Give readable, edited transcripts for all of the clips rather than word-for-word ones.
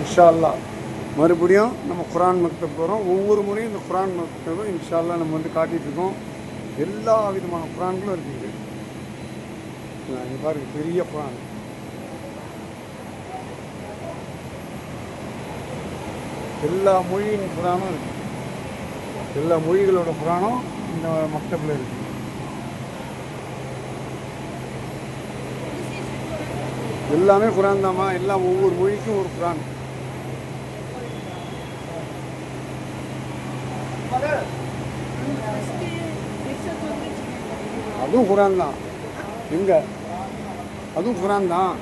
இன்ஷா அல்லாஹ் மறுபடியும் நம்ம குரான் மக்தப் போகிறோம். ஒவ்வொரு முறையும் இந்த குரான் மக்தபை இன்ஷா அல்லாஹ் நம்ம வந்து காட்டிகிட்ருக்கோம். எல்லா விதமான குரான்களும் இருக்குது. இங்கே பாருங்கள், பெரிய குரான். எல்லா மொழியின் குரானும் இருக்குது. எல்லா மொழிகளோட குரானும் இந்த மக்தபில் இருக்குது. எல்லாமே குரான் தாம்மா. எல்லாம் ஒவ்வொரு மொழிக்கும் ஒரு குரான். அதுவும் குரான் தான். எங்கே? அதுவும் குரான் தான்.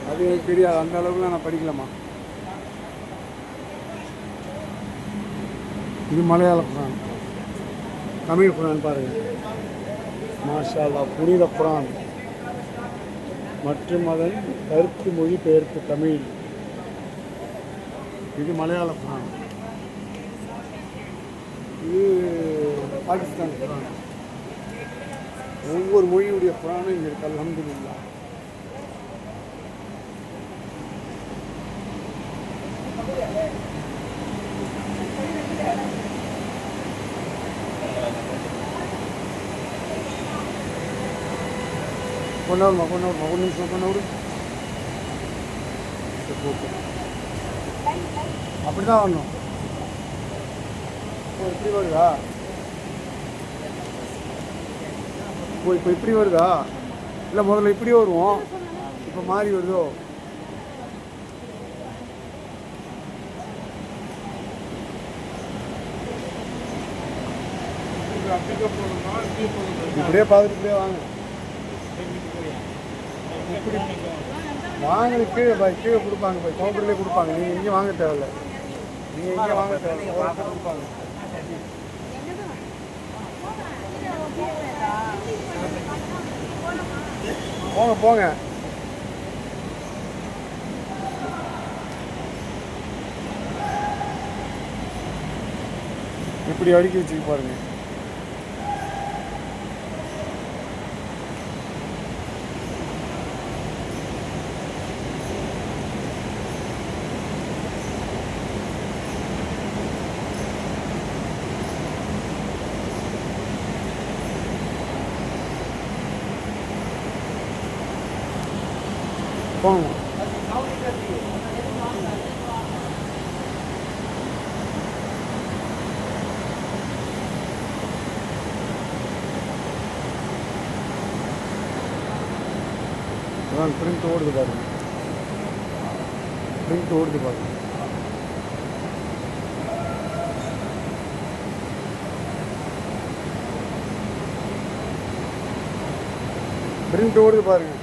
அது எனக்கு தெரியாது, அந்த அளவுக்குலாம் நான் படிக்கலாமா. இது மலையாள குரான். தமிழ் குரான் பாருங்கள். மாஷா அல்லாஹ், புனித குரான் மற்றும் அதன் கருத்து மொழி பெயர்ப்பு தமிழ். இது மலையாள குரான். இது பாகிஸ்தான் குரான். ஒவ்வொரு மொழியுடைய குரானும் இங்கே இருக்கு. அல்ஹம்துலில்லாஹ். கொண்டாடுமா ஒரு நிமிஷம் கொண்டாடு. அப்படி தான் வரணும். இப்படி வருதா? இப்போ இப்படி வருதா? இல்லை, முதல்ல இப்படி வருவோம், இப்போ மாறி வருதோ? இப்படியே பார்த்துட்டு இப்படியே வாங்க. இப்படி வாங்க, கீழே கொடுப்பாங்க. கவுண்டர்லேயே கொடுப்பாங்க. நீங்கள் இங்கே வாங்க தேவையில்ல. நீங்கள் இங்கே வாங்க தேவையில்ல, கொடுப்பாங்க. போங்க போங்க. இப்படி அடுக்கி வச்சுக்க பாருங்க. போங்க. பிரிண்ட் ஓடுது பாருங்க. பிரிண்ட் ஓடுது பாருங்க. பிரிண்ட் ஓடுது பாருங்க.